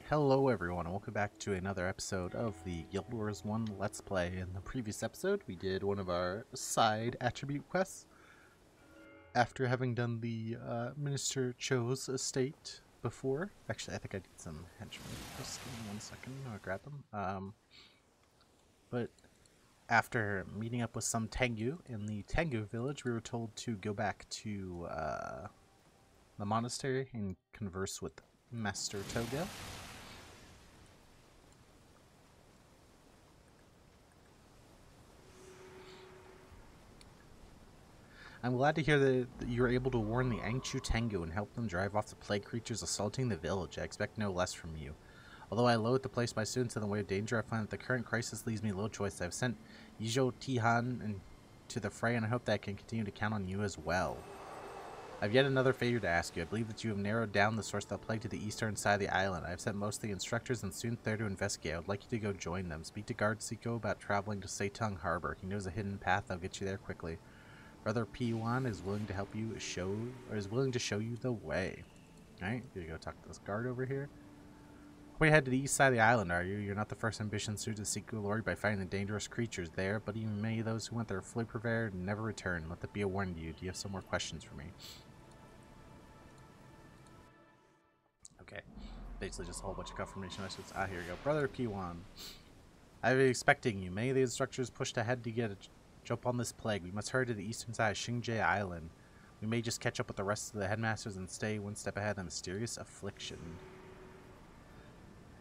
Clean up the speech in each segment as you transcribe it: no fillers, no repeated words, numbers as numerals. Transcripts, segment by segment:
Hello everyone, and welcome back to another episode of the Guild Wars 1 Let's Play. In the previous episode, we did one of our side attribute quests after having done the Minister Cho's estate before. Actually, I think I did some henchmen. Just give me 1 second, I'll grab them. But after meeting up with some Tengu in the Tengu village, we were told to go back to the Monastery and converse with Master Togo. I'm glad to hear that you were able to warn the Angchu Tengu and help them drive off the plague creatures assaulting the village. I expect no less from you. Although I loathe to place my students in the way of danger, I find that the current crisis leaves me little choice. I've sent Yijo Tihan to the fray, and I hope that I can continue to count on you as well. I have yet another favor to ask you. I believe that you have narrowed down the source of the plague to the eastern side of the island. I have sent most of the instructors and students there to investigate. I would like you to go join them. Speak to Guard Siko about traveling to Setung Harbor. He knows a hidden path that'll get you there quickly. Brother P1 is willing to help you show you the way. Alright, you go talk to this guard over here. Way ahead to the east side of the island, are you? You're not the first ambitious suit to seek glory by fighting the dangerous creatures there, but even many of those who went there fully prepared and never return. Let that be a warning to you. Do you have some more questions for me? Okay. Basically just a whole bunch of confirmation messages. Ah, here we go. Brother P1. I've been expecting you. Many of the instructors pushed ahead to get a jump on this plague. We must hurry to the eastern side of Xingje Island. We may just catch up with the rest of the headmasters and stay one step ahead of the mysterious affliction.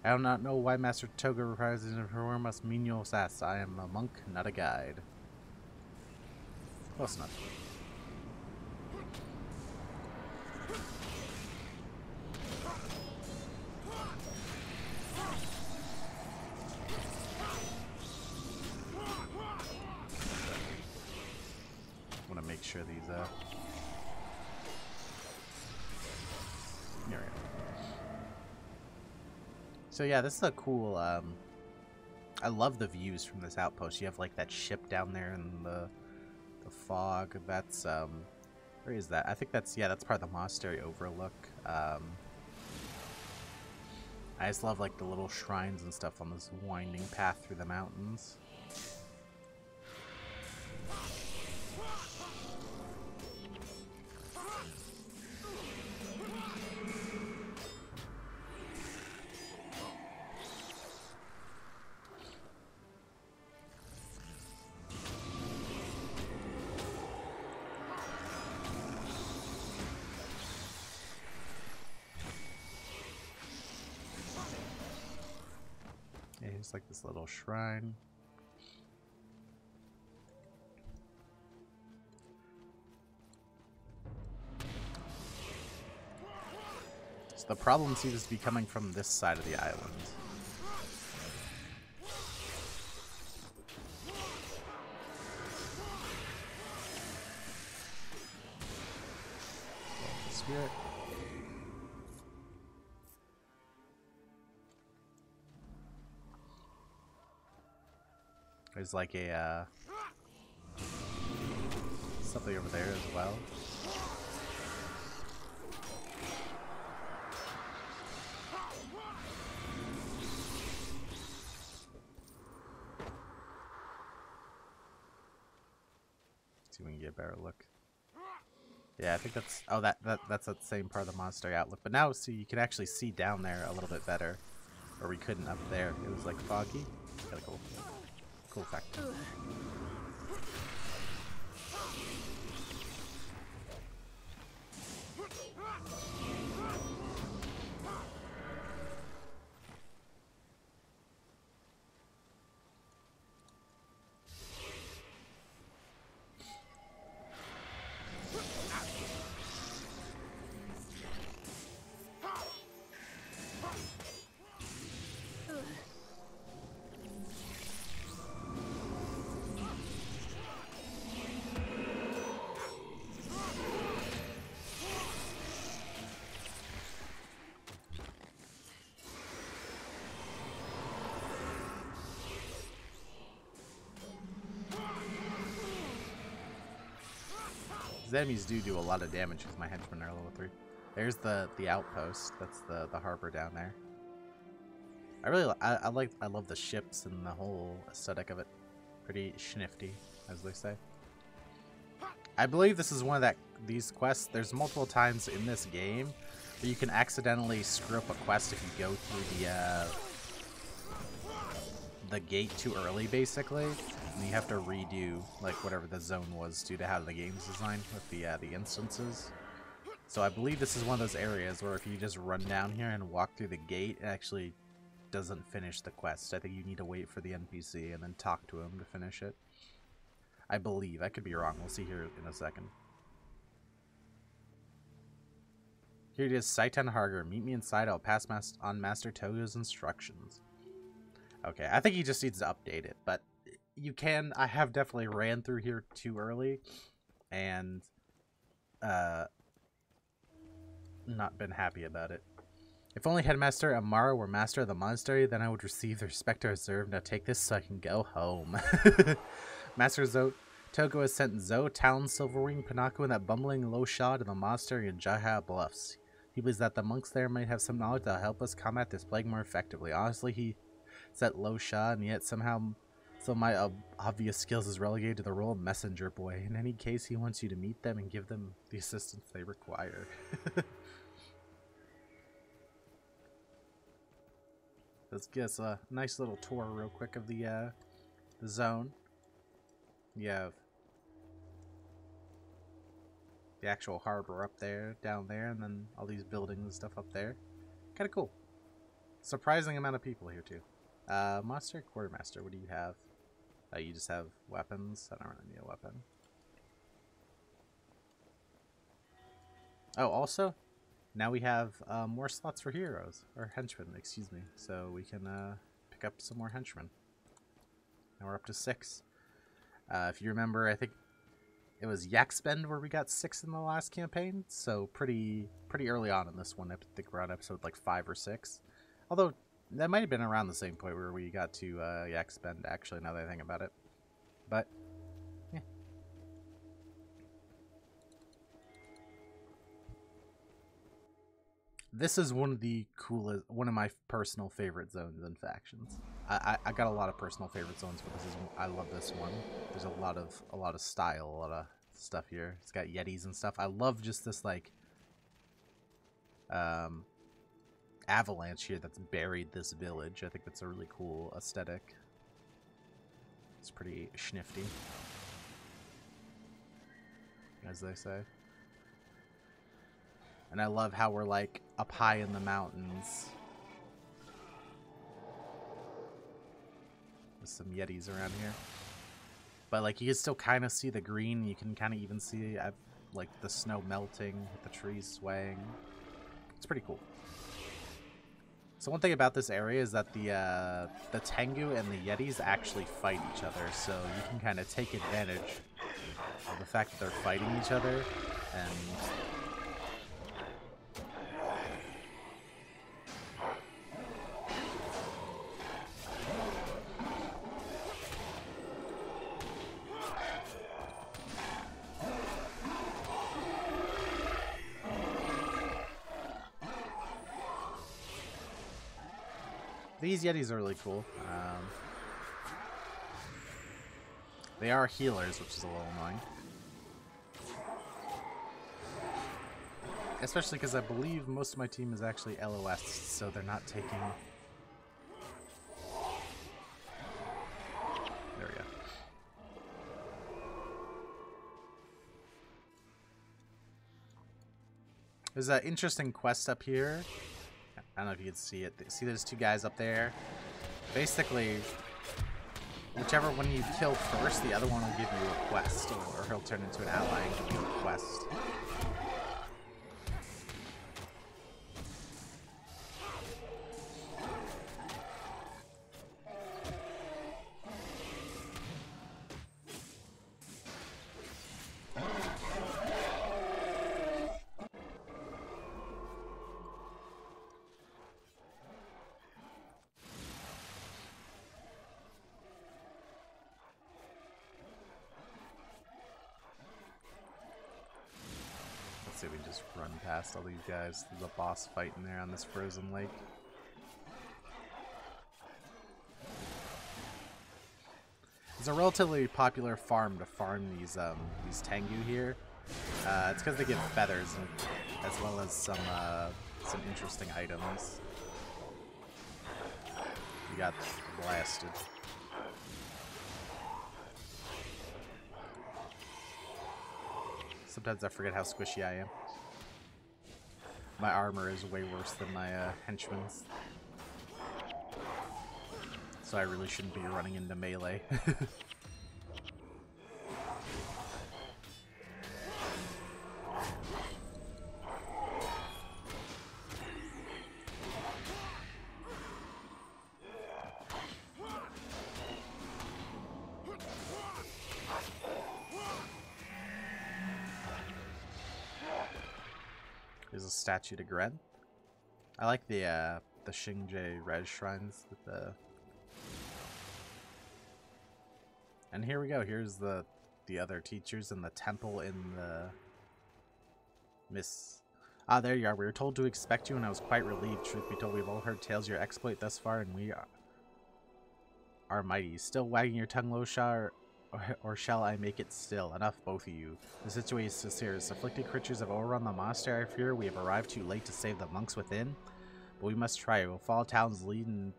I do not know why Master Toga requires us to perform us menial tasks. I am a monk, not a guide. Close enough. Make sure these here we go. So yeah, this is a cool I love the views from this outpost. You have like that ship down there in the fog. That's where is that? I think that's that's part of the monastery overlook. I just love like the little shrines and stuff on this winding path through the mountains. It's like this little shrine. So the problem seems to be coming from this side of the island. Spirit. There's like a something over there as well. See if we can get a better look. Yeah, I think that's that's the same part of the monastery outlook. But now see, you can actually see down there a little bit better, or we couldn't up there. It was like foggy. Kind of cool. Cool fact. These enemies do a lot of damage because my henchmen are level 3. There's the outpost. That's the harbor down there. I love the ships and the whole aesthetic of it. Pretty schnifty, as they say. I believe this is one of these quests. There's multiple times in this game where you can accidentally screw up a quest if you go through the gate too early, basically, and you have to redo like whatever the zone was due to how the game's designed with the instances. So I believe this is one of those areas where if you just run down here and walk through the gate, it actually doesn't finish the quest. I think you need to wait for the NPC and then talk to him to finish it. I believe. I could be wrong. We'll see here in a second. Here it is, Saitan Harger. Meet me inside. I'll pass on Master Togo's instructions. Okay, I think he just needs to update it, but you can. I have definitely ran through here too early, and not been happy about it. If only Headmaster Amara were master of the monastery, then I would receive the respect I deserve. Now take this so I can go home. Master Togo has sent Zo, Talon, Silverwing, Pinako, and that bumbling Lo Sha to the monastery in Jaha Bluffs. He believes that the monks there might have some knowledge that will help us combat this plague more effectively. Honestly, he set Lo Sha, and yet somehow some of my obvious skills is relegated to the role of messenger boy. In any case, he wants you to meet them and give them the assistance they require. Let's give us a nice little tour real quick of the zone. You have the actual harbor up there, down there, and then all these buildings and stuff up there. Kind of cool. Surprising amount of people here too. Monster Quartermaster, what do you have? You just have weapons? I don't really need a weapon. Oh, also, now we have more slots for heroes, or henchmen, excuse me. So we can pick up some more henchmen. Now we're up to 6. If you remember, I think it was Yakspend where we got 6 in the last campaign. So pretty early on in this one. I think we're on episode like 5 or 6. Although that might have been around the same point where we got to Yakspend, actually, now that I think about it. But yeah. This is one of the coolest, one of my personal favorite zones and factions. I got a lot of personal favorite zones, but I love this one. There's a lot of style, a lot of stuff here. It's got Yetis and stuff. I love just this like avalanche here that's buried this village. I think that's a really cool aesthetic. It's pretty schnifty, as they say. And I love how we're like up high in the mountains. With some Yetis around here. But like you can still kind of see the green. You can kind of even see like the snow melting with the trees swaying. It's pretty cool. So one thing about this area is that the Tengu and the Yetis actually fight each other. So you can kind of take advantage of the fact that they're fighting each other and these Yetis are really cool. They are healers, which is a little annoying. Especially because I believe most of my team is actually LOS, so they're not taking... There we go. There's an interesting quest up here. I don't know if you can see it. See there's 2 guys up there? Basically, whichever one you kill first, the other one will give you a quest, or he'll turn into an ally and give you a quest. Let's see if we just run past all these guys. There's a boss fight in there on this frozen lake. It's a relatively popular farm to farm these Tengu here. It's because they give feathers and, as well as some interesting items. You got blasted. Sometimes I forget how squishy I am. My armor is way worse than my henchman's. So I really shouldn't be running into melee. There's a statue to Gren. I like the Xingje Res shrines with the. And here we go. Here's the other teachers in the temple in the Miss. Ah, there you are. We were told to expect you, and I was quite relieved. Truth be told, we've all heard tales of your exploit thus far, and we are mighty. Still wagging your tongue, Losha, or shall I make it still? Enough, both of you. The situation is serious. Afflicted creatures have overrun the monastery. I fear we have arrived too late to save the monks within, but we must try. We'll follow Talon's lead and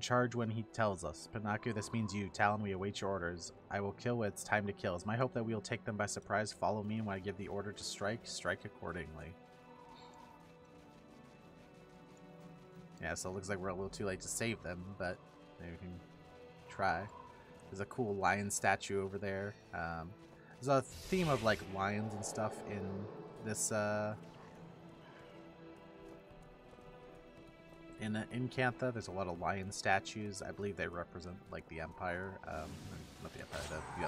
charge when he tells us. Pinocchio, this means you. Talon, we await your orders. I will kill when it's time to kill. It's my hope that we will take them by surprise. Follow me, and when I give the order to strike, strike accordingly. Yeah, so it looks like we're a little too late to save them, but maybe we can try. There's a cool lion statue over there. There's a theme of like lions and stuff in this in Cantha. There's a lot of lion statues. I believe they represent like the Empire, not the Empire,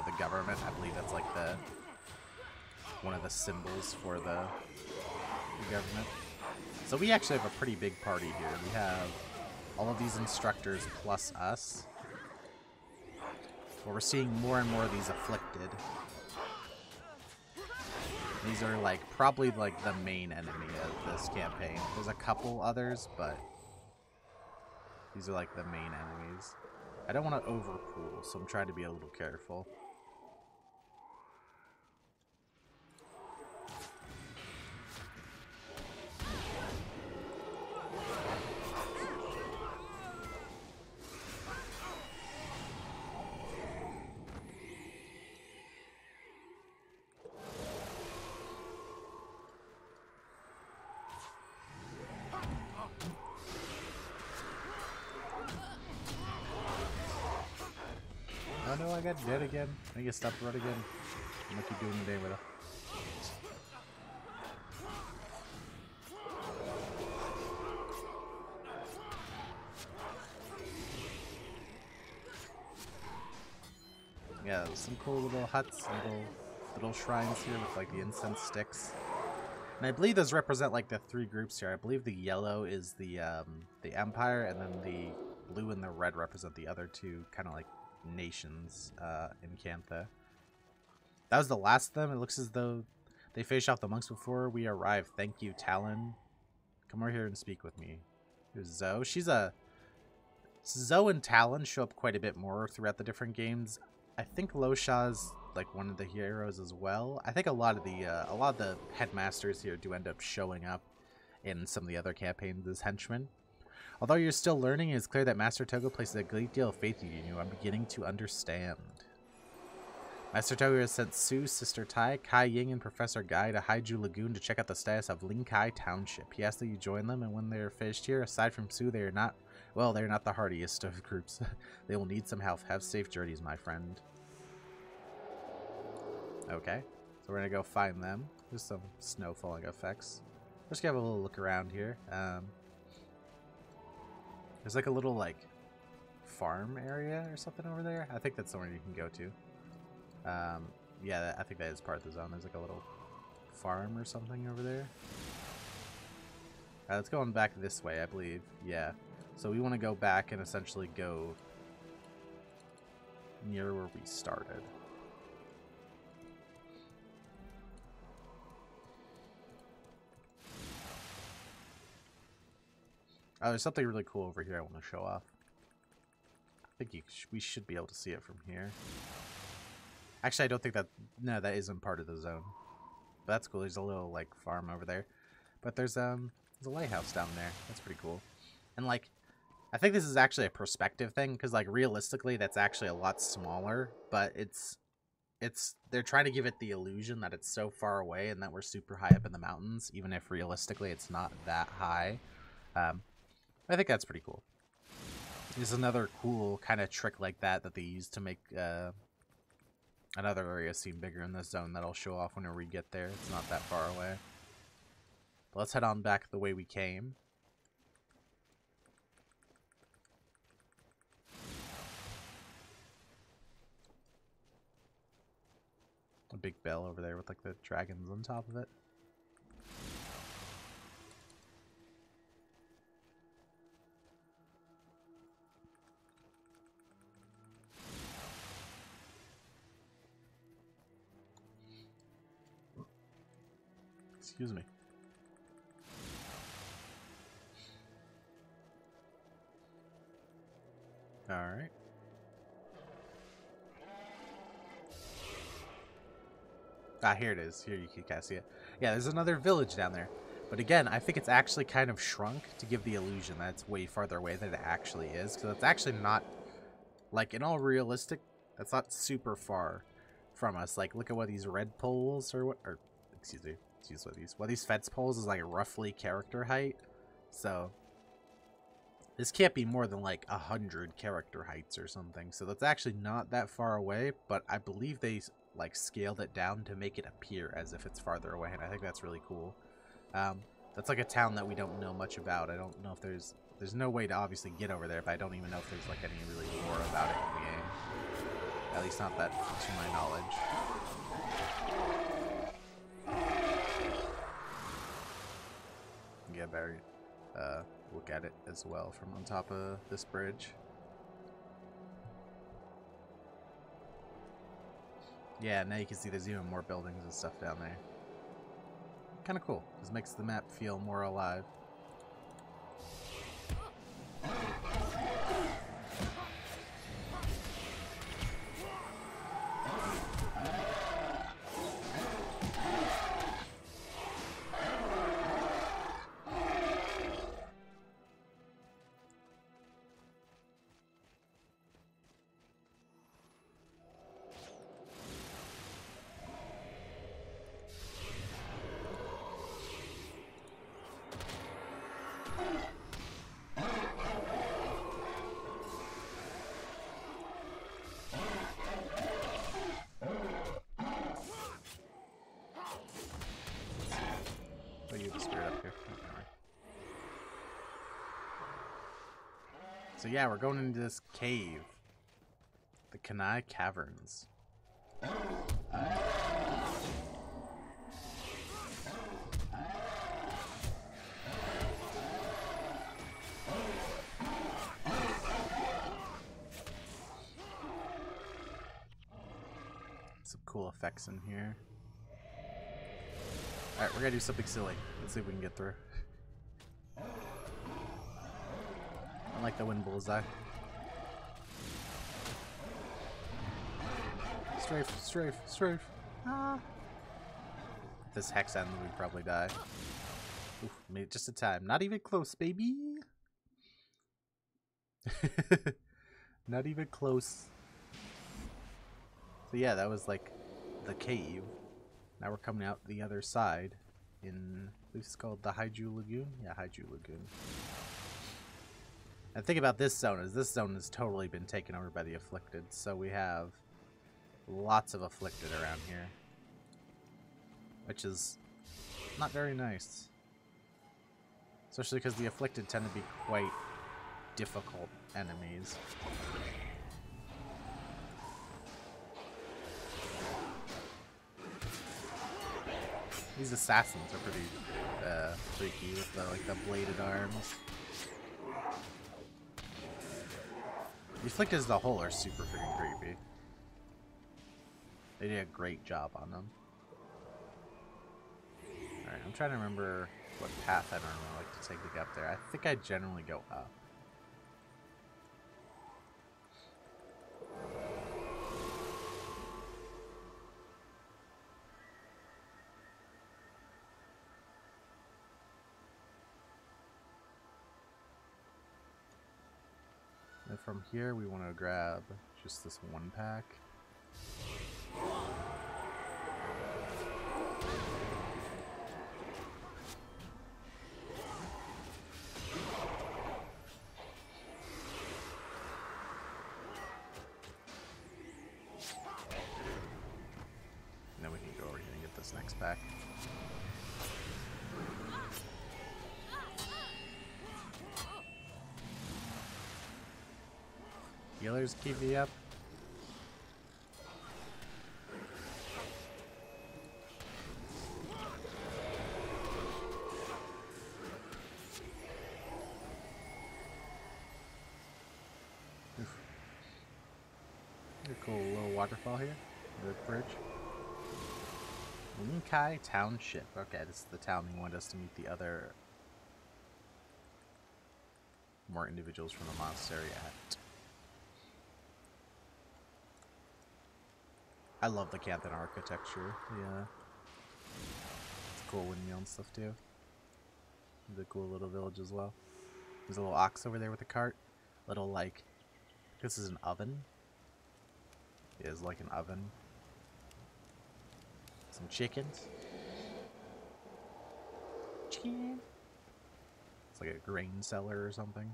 the government. I believe that's like one of the symbols for the government. So we actually have a pretty big party here. We have all of these instructors plus us. Well, we're seeing more and more of these afflicted. These are like probably like the main enemy of this campaign. There's a couple others, but these are like the main enemies. I don't want to overpool, so I'm trying to be a little careful. Oh no, I got dead again. I get stopped right again. I'm gonna keep doing the day with it. Yeah, some cool little huts, little shrines here with like the incense sticks. And I believe those represent like the three groups here. I believe the yellow is the Empire, and then the blue and the red represent the other two kind of like nations in Cantha. That was the last of them. It looks as though they finished off the monks before we arrived. Thank you, Talon. Come over here and speak with me. Here's Zoe. Zoe and Talon show up quite a bit more throughout the different games. I think Losha's like one of the heroes as well. I think a lot of the headmasters here do end up showing up in some of the other campaigns as henchmen. Although you're still learning, it is clear that Master Togo places a great deal of faith in you. I'm beginning to understand. Master Togo has sent Sue, Sister Tai, Kai Ying, and Professor Guy to Haiju Lagoon to check out the status of Linkai Township. He asked that you join them, and when they're finished here, aside from Sue, they're not the hardiest of groups. They will need some help. Have safe journeys, my friend. Okay, so we're gonna go find them. There's some snow falling effects. We're just gonna have a little look around here. There's like a little like farm area or something over there. I think that's somewhere you can go to. Yeah, I think that is part of the zone. There's like a little farm or something over there. Let's go on back this way, I believe. Yeah. So we want to go back and essentially go near where we started. Oh, there's something really cool over here I want to show off. I think we should be able to see it from here. Actually, I don't think that... No, that isn't part of the zone. But that's cool. There's a little, like, farm over there. But there's a lighthouse down there. That's pretty cool. And, like, I think this is actually a perspective thing. Because, like, realistically, that's actually a lot smaller. But it's... They're trying to give it the illusion that it's so far away and that we're super high up in the mountains. Even if, realistically, it's not that high. I think that's pretty cool. There's another cool kind of trick like that they use to make another area seem bigger in this zone that I'll show off whenever we get there. It's not that far away. But let's head on back the way we came. A big bell over there with like the dragons on top of it. Excuse me. Alright. Ah, here it is. Here you can see it. Yeah, there's another village down there. But again, I think it's actually kind of shrunk to give the illusion that it's way farther away than it actually is. Because it's actually not, like, in all realistic, that's not super far from us. Like, look at what these red poles or what, or, excuse me. What these fence poles is like roughly character height, so this can't be more than like 100 character heights or something. So that's actually not that far away, but I believe they like scaled it down to make it appear as if it's farther away, and I think that's really cool. That's like a town that we don't know much about. I don't know if there's no way to obviously get over there, but I don't even know if there's like any really lore about it in the game. At least not that to my knowledge. Yeah, better look at it as well from on top of this bridge. Yeah, now you can see there's even more buildings and stuff down there. Kind of cool. This makes the map feel more alive. So yeah, we're going into this cave. The Kenai Caverns. Some cool effects in here. Alright, we're gonna do something silly. Let's see if we can get through. I like the wind bullseye. Strafe, strafe, strafe. Ah. If this hex ends, we'd probably die. Oof, made it just in time. Not even close, baby. Not even close. So yeah, that was like the cave. Now we're coming out the other side in, this is called the Haiju Lagoon? Yeah, Haiju Lagoon. And the thing about this zone is this zone has totally been taken over by the Afflicted, so we have lots of Afflicted around here. Which is not very nice. Especially because the Afflicted tend to be quite difficult enemies. These assassins are pretty freaky with the, like, the bladed arms. The Afflicted as a whole are super freaking creepy. They did a great job on them. Alright, I'm trying to remember what path I normally like to take to get up there. I think I generally go up. from here, we want to grab just this one pack. And then we can go over here and get this next pack. Healers keep me up. Oof. A cool little waterfall here. The bridge. Linkai Township. Okay, this is the town we want us to meet the other more individuals from the monastery at. I love the Canthan architecture. Yeah. It's cool windmill and stuff too. It's a cool little village as well. There's a little ox over there with a cart. Little like, this is an oven. It is like an oven. Some chickens. Chicken. It's like a grain cellar or something.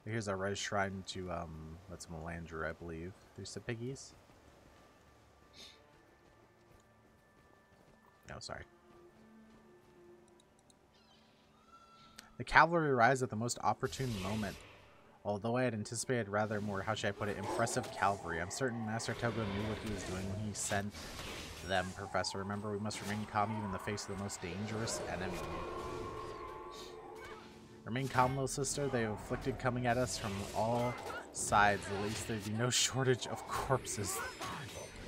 Here's our red shrine to that's Melandra, I believe. There's the piggies. No, sorry. The cavalry arrives at the most opportune moment. Although I had anticipated rather more, how should I put it, impressive cavalry. I'm certain Master Togo knew what he was doing when he sent them, Professor. Remember, we must remain calm even in the face of the most dangerous enemy. Remain calm, little sister. They have afflicted coming at us from all sides. At least there'd be no shortage of corpses.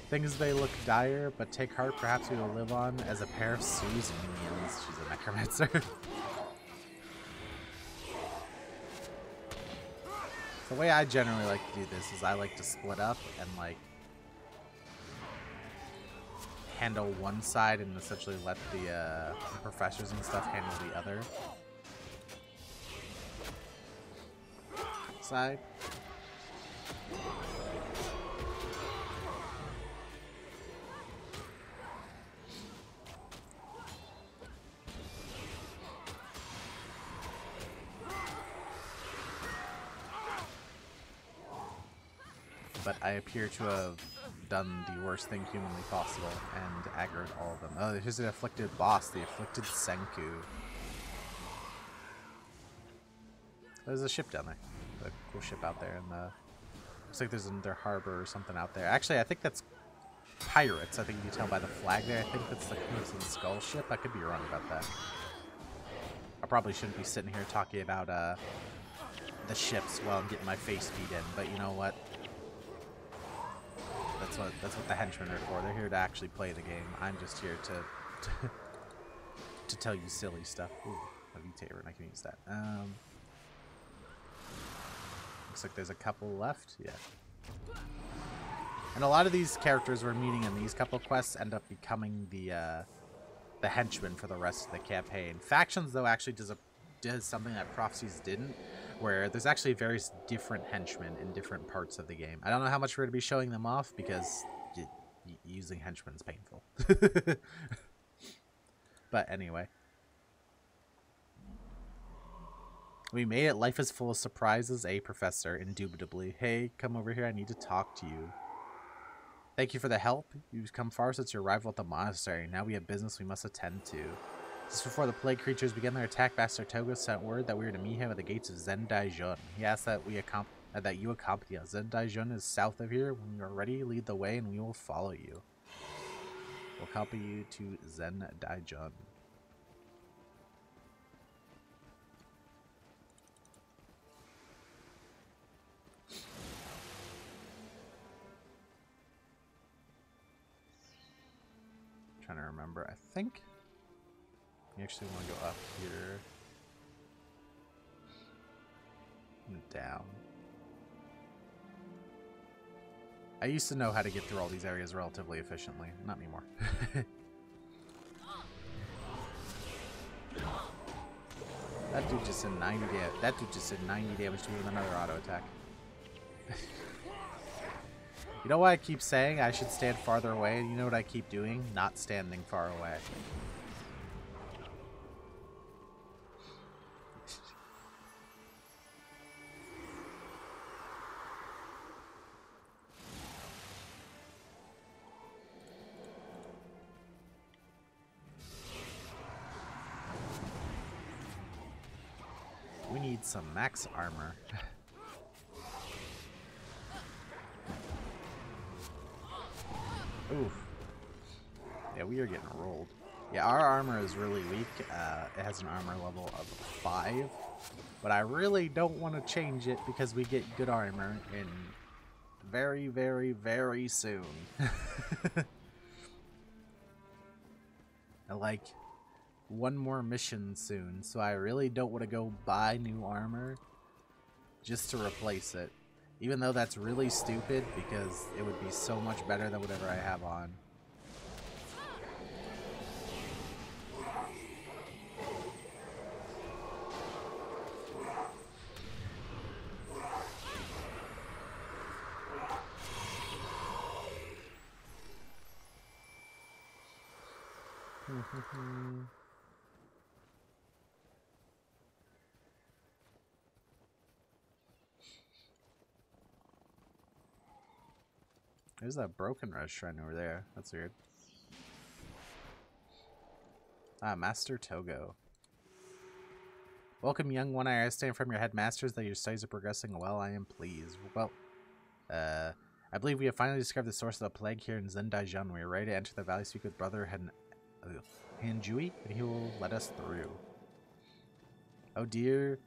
Things may look dire, but take heart. Perhaps we will live on as a pair of Sue's minions. She's a necromancer. The way I generally like to do this is I like to split up and like handle one side and essentially let the professors and stuff handle the other side. But I appear to have done the worst thing humanly possible and aggroed all of them. Oh, here's the afflicted boss, the afflicted Senku. There's a ship down there. A cool ship out there, and looks like there's another harbor or something out there. Actually, I think that's pirates. I think you can tell by the flag there. I think that's the Crimson Skull ship. I could be wrong about that. I probably shouldn't be sitting here talking about the ships while I'm getting my face beat in, but you know what? That's what the henchmen are for. They're here to actually play the game. I'm just here to tell you silly stuff. Ooh, a V-Taver, and I can use that. Looks like there's a couple left. Yeah. And a lot of these characters we're meeting in these couple quests end up becoming the henchmen for the rest of the campaign. Factions, though, actually does something that Prophecies didn't, where there's actually various different henchmen in different parts of the game. I don't know how much we're going to be showing them off because using henchmen is painful. But anyway. We made it. Life is full of surprises, eh, Professor? Indubitably. Hey, come over here. I need to talk to you. Thank you for the help. You've come far since your arrival at the monastery. Now we have business we must attend to. Just before the plague creatures began their attack, Master Togo sent word that we were to meet him at the gates of Zendaijun. He asked that you accompany us. Zendaijun is south of here. When you are ready, lead the way and we will follow you. We'll accompany you to Zendaijun. Trying to remember. I think you actually want to go up here and down. I used to know how to get through all these areas relatively efficiently. Not anymore. That dude just did 90 damage. That dude just did 90 damage to me with another auto attack. You know what I keep saying? I should stand farther away. You know what I keep doing? Not standing far away. We need some max armor. Oof. Yeah, we are getting rolled. Yeah, our armor is really weak. It has an armor level of 5. But I really don't want to change it because we get good armor in very, very, very soon. And like one more mission soon, so I really don't want to go buy new armor just to replace it. Even though that's really stupid because it would be so much better than whatever I have on. There's that broken rush shrine over there. That's weird. Ah, Master Togo. Welcome, young one. I understand from your headmasters that your studies are progressing well. I am pleased. Well, I believe we have finally discovered the source of the plague here in Zendaijan. We are ready to enter the valley, speak with Brother Hanjui, and he will let us through. Oh dear,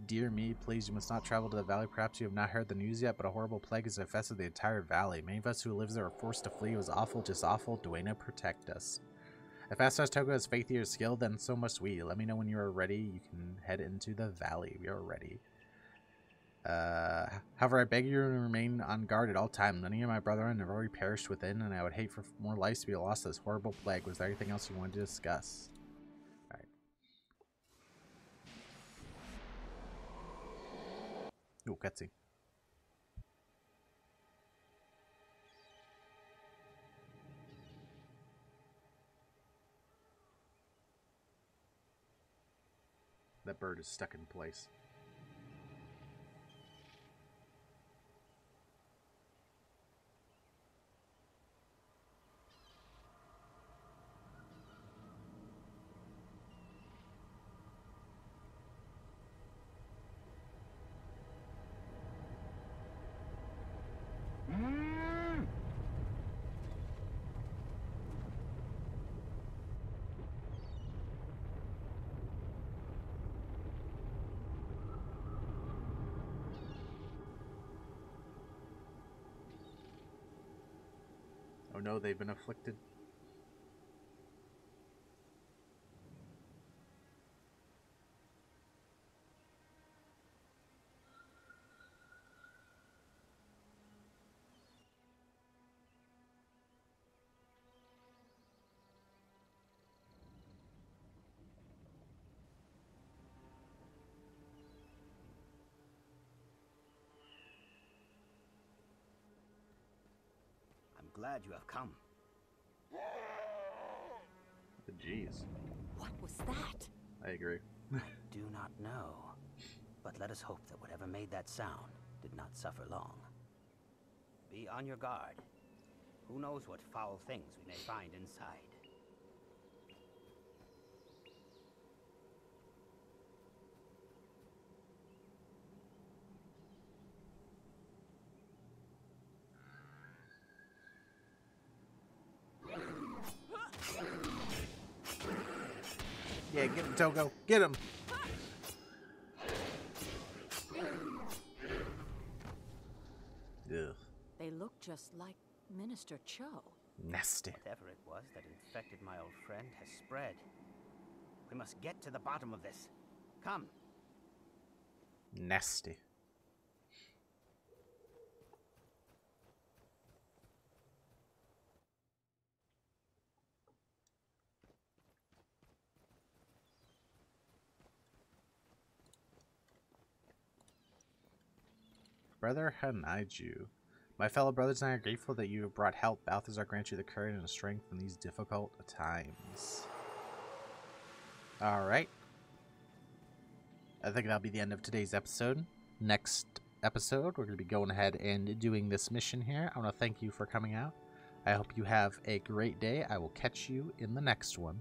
dear me, please, you must not travel to the valley. Perhaps you have not heard the news yet, but a horrible plague has infested the entire valley. Many of us who live there are forced to flee. It was awful, just awful. Duena, protect us. If Astar's Togo has faith in your skill, then so must we. Let me know when you are ready. You can head into the valley. We are ready. However, I beg you to remain on guard at all times. Many of my brethren have already perished within, and I would hate for more lives to be lost to this horrible plague. Was there anything else you wanted to discuss? Alright. Ooh, cutscene. That bird is stuck in place. Oh no, they've been afflicted. Glad you have come. Jeez. What was that? I agree. I do not know. But let us hope that whatever made that sound did not suffer long. Be on your guard. Who knows what foul things we may find inside. Yeah, get him, Togo. Get him. Ugh. They look just like Minister Cho. Nasty. Whatever it was that infected my old friend has spread. We must get to the bottom of this. Come. Nasty. Brother Hanaiju. My fellow brothers and I are grateful that you have brought help. Balthazar grant you the courage and the strength in these difficult times. Alright. I think that'll be the end of today's episode. Next episode, we're going to be going ahead and doing this mission here. I want to thank you for coming out. I hope you have a great day. I will catch you in the next one.